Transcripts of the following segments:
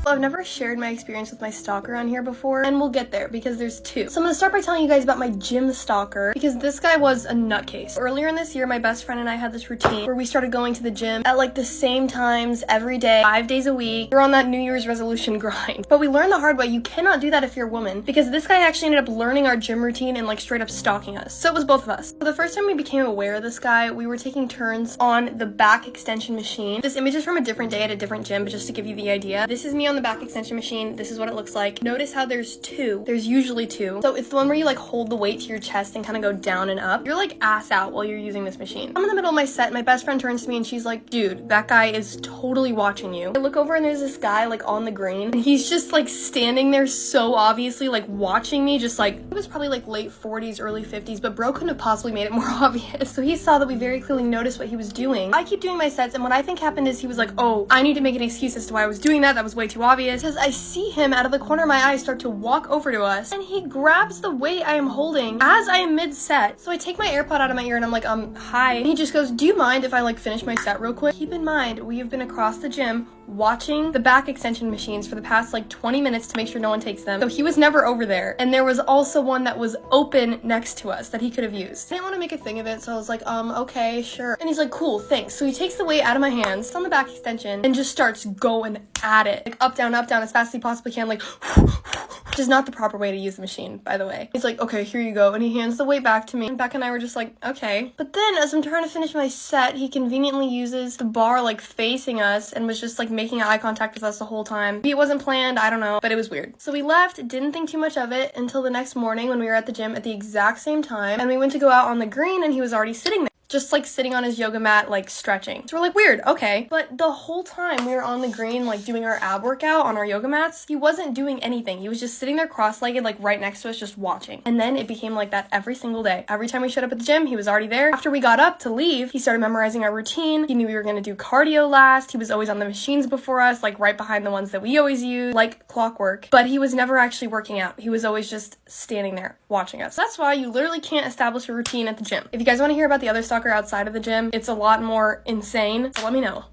Well, I've never shared my experience with my stalker on here before, and we'll get there because there's two. So I'm gonna start by telling you guys about my gym stalker because this guy was a nutcase. Earlier in this year, my best friend and I had this routine where we started going to the gym at like the same times every day, 5 days a week. We're on that New Year's resolution grind. But we learned the hard way, you cannot do that if you're a woman, because this guy actually ended up learning our gym routine and like straight up stalking us. So it was both of us. So the first time we became aware of this guy, we were taking turns on the back extension machine. This image is from a different day at a different gym, but just to give you the idea. This is me on the back extension machine. This is what it looks like. Notice how there's two. There's usually two. So it's the one where you like hold the weight to your chest and kind of go down and up. You're like ass out while you're using this machine. I'm in the middle of my set and my best friend turns to me and she's like, dude, that guy is totally watching you. I look over and there's this guy like on the green and he's just like standing there so obviously like watching me, just like, it was probably like late 40s, early 50s, but bro couldn't have possibly made it more obvious. So he saw that we very clearly noticed what he was doing. I keep doing my sets and what I think happened is he was like, oh, I need to make an excuse as to why I was doing that. That was way too obvious. Because I see him out of the corner of my eye start to walk over to us and he grabs the weight I am holding as I am mid-set. So I take my AirPod out of my ear and I'm like, hi. And he just goes, do you mind if I like finish my set real quick? Keep in mind, we have been across the gym watching the back extension machines for the past like 20 minutes to make sure no one takes them. So he was never over there. And there was also one that was open next to us that he could have used. I didn't want to make a thing of it, so I was like, okay, sure. And he's like, cool, thanks. So he takes the weight out of my hands, it's on the back extension, and just starts going at it. Like up, down, as fast as he possibly can, like which is not the proper way to use the machine, by the way. He's like, okay, here you go. And he hands the weight back to me. And Becca and I were just like, okay. But then as I'm trying to finish my set, he conveniently uses the bar like facing us and was just like making eye contact with us the whole time. Maybe it wasn't planned, I don't know, but it was weird. So we left, didn't think too much of it until the next morning when we were at the gym at the exact same time. And we went to go out on the green and he was already sitting there. Just like sitting on his yoga mat, like stretching. So we're like, weird, okay. But the whole time we were on the green, like doing our ab workout on our yoga mats, he wasn't doing anything. He was just sitting there cross-legged, like right next to us, just watching. And then it became like that every single day. Every time we showed up at the gym, he was already there. After we got up to leave, he started memorizing our routine. He knew we were gonna do cardio last. He was always on the machines before us, like right behind the ones that we always use, like clockwork. But he was never actually working out. He was always just standing there watching us. That's why you literally can't establish a routine at the gym. If you guys wanna hear about the other stalker outside of the gym, it's a lot more insane, so let me know.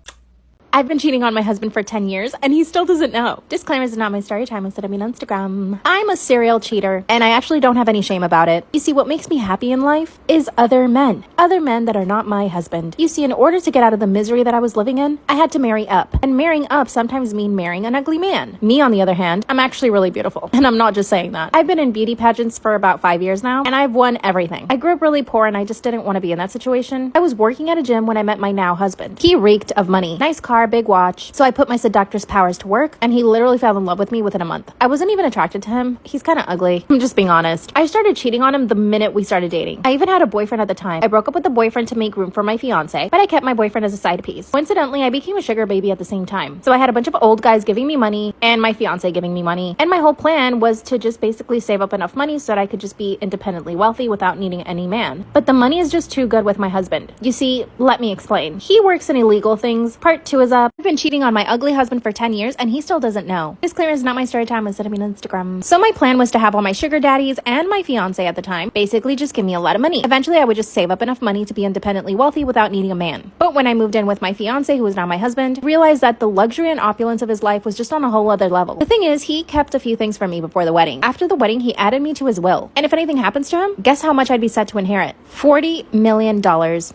I've been cheating on my husband for 10 years and he still doesn't know. Disclaimer, is not my story time instead of me on Instagram. I'm a serial cheater and I actually don't have any shame about it. You see, what makes me happy in life is other men that are not my husband. You see, in order to get out of the misery that I was living in, I had to marry up. And marrying up sometimes means marrying an ugly man. Me, on the other hand, I'm actually really beautiful. And I'm not just saying that. I've been in beauty pageants for about 5 years now and I've won everything. I grew up really poor and I just didn't want to be in that situation. I was working at a gym when I met my now husband. He reeked of money. Nice car, big watch. So I put my seductress powers to work and he literally fell in love with me within a month. I wasn't even attracted to him. He's kind of ugly. I'm just being honest. I started cheating on him the minute we started dating. I even had a boyfriend at the time. I broke up with the boyfriend to make room for my fiance, but I kept my boyfriend as a side piece. Coincidentally, I became a sugar baby at the same time. So I had a bunch of old guys giving me money and my fiance giving me money. And my whole plan was to just basically save up enough money so that I could just be independently wealthy without needing any man. But the money is just too good with my husband. You see, let me explain. He works in illegal things. Part 2 is up. I've been cheating on my ugly husband for 10 years and he still doesn't know. Disclaimer, is not my story time instead of me on Instagram. So my plan was to have all my sugar daddies and my fiance at the time basically just give me a lot of money. Eventually I would just save up enough money to be independently wealthy without needing a man. But when I moved in with my fiance, who is now my husband, I realized that the luxury and opulence of his life was just on a whole other level. The thing is, he kept a few things from me before the wedding. After the wedding, he added me to his will. And if anything happens to him, guess how much I'd be set to inherit? $40 million.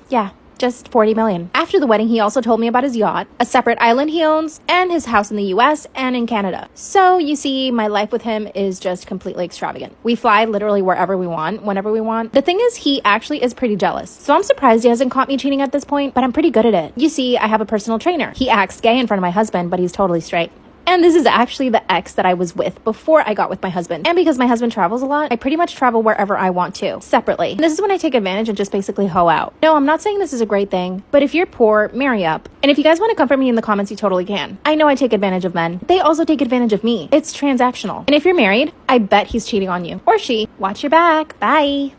Yeah. Just $40 million. After the wedding, he also told me about his yacht, a separate island he owns, and his house in the US and in Canada. So you see, my life with him is just completely extravagant. We fly literally wherever we want, whenever we want. The thing is, he actually is pretty jealous. So I'm surprised he hasn't caught me cheating at this point, but I'm pretty good at it. You see, I have a personal trainer. He acts gay in front of my husband, but he's totally straight. And this is actually the ex that I was with before I got with my husband. And because my husband travels a lot, I pretty much travel wherever I want to, separately. And this is when I take advantage and just basically hoe out. No, I'm not saying this is a great thing, but if you're poor, marry up. And if you guys want to come for me in the comments, you totally can. I know I take advantage of men. They also take advantage of me. It's transactional. And if you're married, I bet he's cheating on you. Or she. Watch your back. Bye.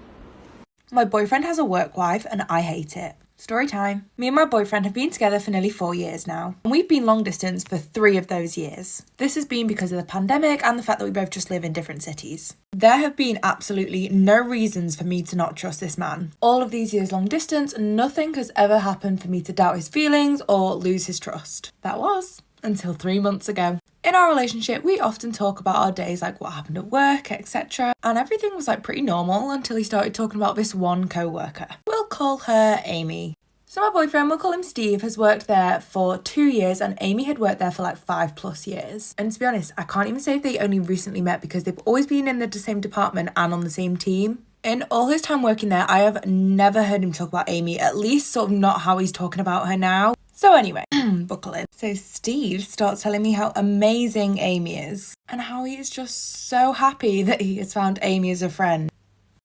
My boyfriend has a work wife and I hate it. Story time. Me and my boyfriend have been together for nearly 4 years now, and we've been long distance for 3 of those years. This has been because of the pandemic and the fact that we both just live in different cities. There have been absolutely no reasons for me to not trust this man. All of these years long distance, nothing has ever happened for me to doubt his feelings or lose his trust. That was until 3 months ago. In our relationship, we often talk about our days, like what happened at work, etc. And everything was like pretty normal until he started talking about this one co-worker. We'll call her Amy. So my boyfriend, we'll call him Steve, has worked there for 2 years and Amy had worked there for like 5+ years. And to be honest, I can't even say if they only recently met because they've always been in the same department and on the same team. In all his time working there, I have never heard him talk about Amy, at least sort of not how he's talking about her now. So anyway, buckle in. So Steve starts telling me how amazing Amy is and how he is just so happy that he has found Amy as a friend.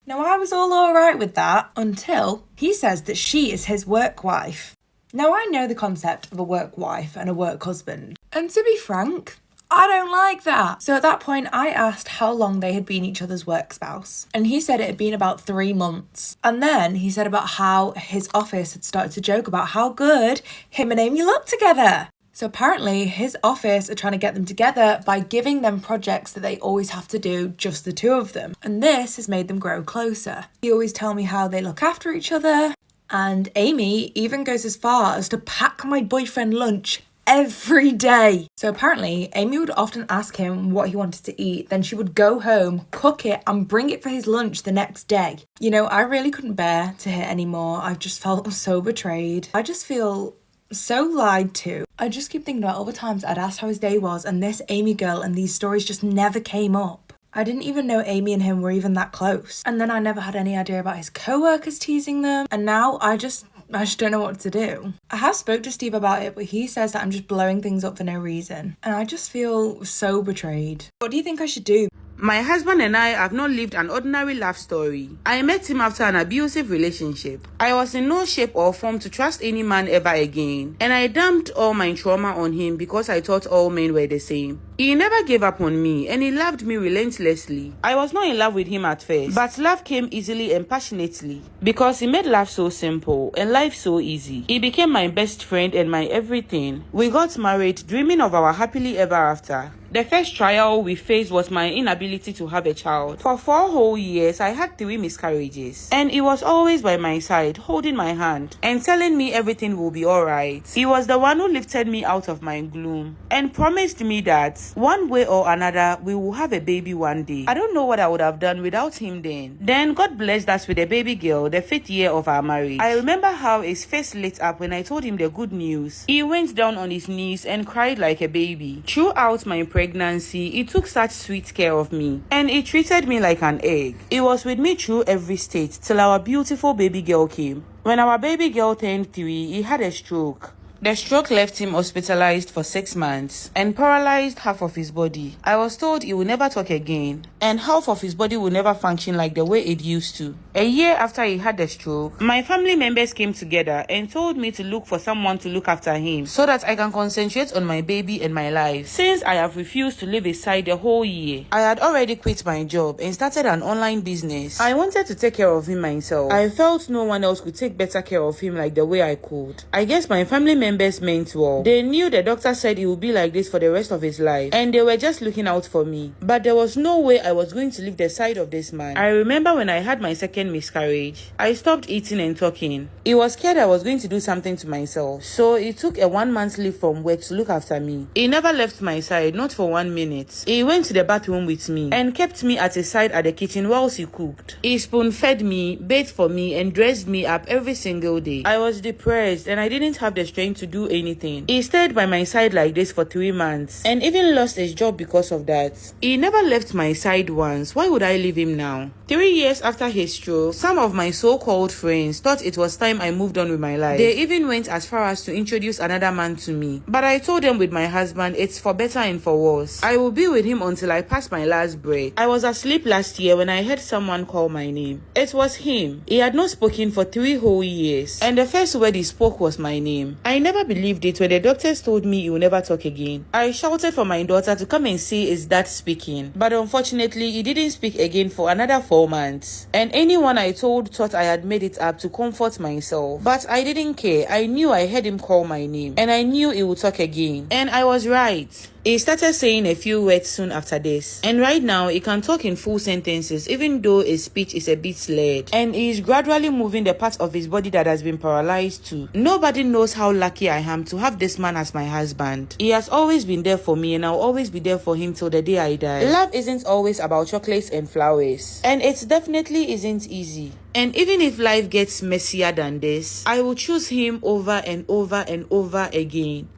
Now, I was all alright with that until he says that she is his work wife. Now, I know the concept of a work wife and a work husband. And to be frank, I don't like that. So at that point, I asked how long they had been each other's work spouse. And he said it had been about 3 months. And then he said about how his office had started to joke about how good him and Amy looked together. So apparently his office are trying to get them together by giving them projects that they always have to do, just the two of them. And this has made them grow closer. He always tell me how they look after each other. And Amy even goes as far as to pack my boyfriend lunch every day. So apparently Amy would often ask him what he wanted to eat. Then she would go home, cook it and bring it for his lunch the next day. You know, I really couldn't bear to hear anymore. I just felt so betrayed. I just feel so lied to. I just keep thinking about all the times I'd asked how his day was and this Amy girl and these stories just never came up. I didn't even know Amy and him were even that close. And then I never had any idea about his co-workers teasing them. And now I just don't know what to do. I have spoke to Steve about it, but he says that I'm just blowing things up for no reason. And I just feel so betrayed. What do you think I should do? My husband and I have not lived an ordinary love story. I met him after an abusive relationship. I was in no shape or form to trust any man ever again. And I dumped all my trauma on him because I thought all men were the same. He never gave up on me and he loved me relentlessly. I was not in love with him at first, but love came easily and passionately because he made life so simple and life so easy. He became my best friend and my everything. We got married, dreaming of our happily ever after. The first trial we faced was my inability to have a child. For 4 whole years, I had 3 miscarriages. And he was always by my side, holding my hand and telling me everything will be alright. He was the one who lifted me out of my gloom and promised me that one way or another, we will have a baby one day. I don't know what I would have done without him then. Then God blessed us with a baby girl, the 5th year of our marriage. I remember how his face lit up when I told him the good news. He went down on his knees and cried like a baby. Throughout my pregnancy, he took such sweet care of me and he treated me like an egg. He was with me through every stage till our beautiful baby girl came. When our baby girl turned 3, he had a stroke. The stroke left him hospitalized for 6 months and paralyzed half of his body. I was told he will never talk again and half of his body will never function like the way it used to. A year after he had the stroke, my family members came together and told me to look for someone to look after him so that I can concentrate on my baby and my life. Since I have refused to leave his side the whole year, I had already quit my job and started an online business. I wanted to take care of him myself. I felt no one else could take better care of him like the way I could. I guess my family members meant well. They knew the doctor said he would be like this for the rest of his life and they were just looking out for me. But there was no way I was going to leave the side of this man. I remember when I had my 2nd miscarriage, I stopped eating and talking. He was scared I was going to do something to myself. So he took a 1 month leave from work to look after me. He never left my side, not for 1 minute. He went to the bathroom with me and kept me at his side at the kitchen whilst he cooked. He spoon fed me, bathed for me and dressed me up every single day. I was depressed and I didn't have the strength to do anything. He stayed by my side like this for 3 months and even lost his job because of that. He never left my side once. Why would I leave him now? 3 years after his stroke, some of my so-called friends thought it was time I moved on with my life. They even went as far as to introduce another man to me. But I told them with my husband, it's for better and for worse. I will be with him until I pass my last breath. I was asleep last year when I heard someone call my name. It was him. He had not spoken for 3 whole years and the first word he spoke was my name. I never believed it when the doctors told me he will never talk again. I shouted for my daughter to come and see his dad speaking, but unfortunately he didn't speak again for another 4 months. And anyone I told thought I had made it up to comfort myself, but I didn't care. I knew I heard him call my name and I knew he would talk again. And I was right. He started saying a few words soon after this, and right now he can talk in full sentences even though his speech is a bit slurred, and he is gradually moving the part of his body that has been paralyzed too. Nobody knows how lucky I am to have this man as my husband. He has always been there for me, and I'll always be there for him till the day I die. Love isn't always about chocolates and flowers, and it definitely isn't easy. And even if life gets messier than this, I will choose him over and over and over again.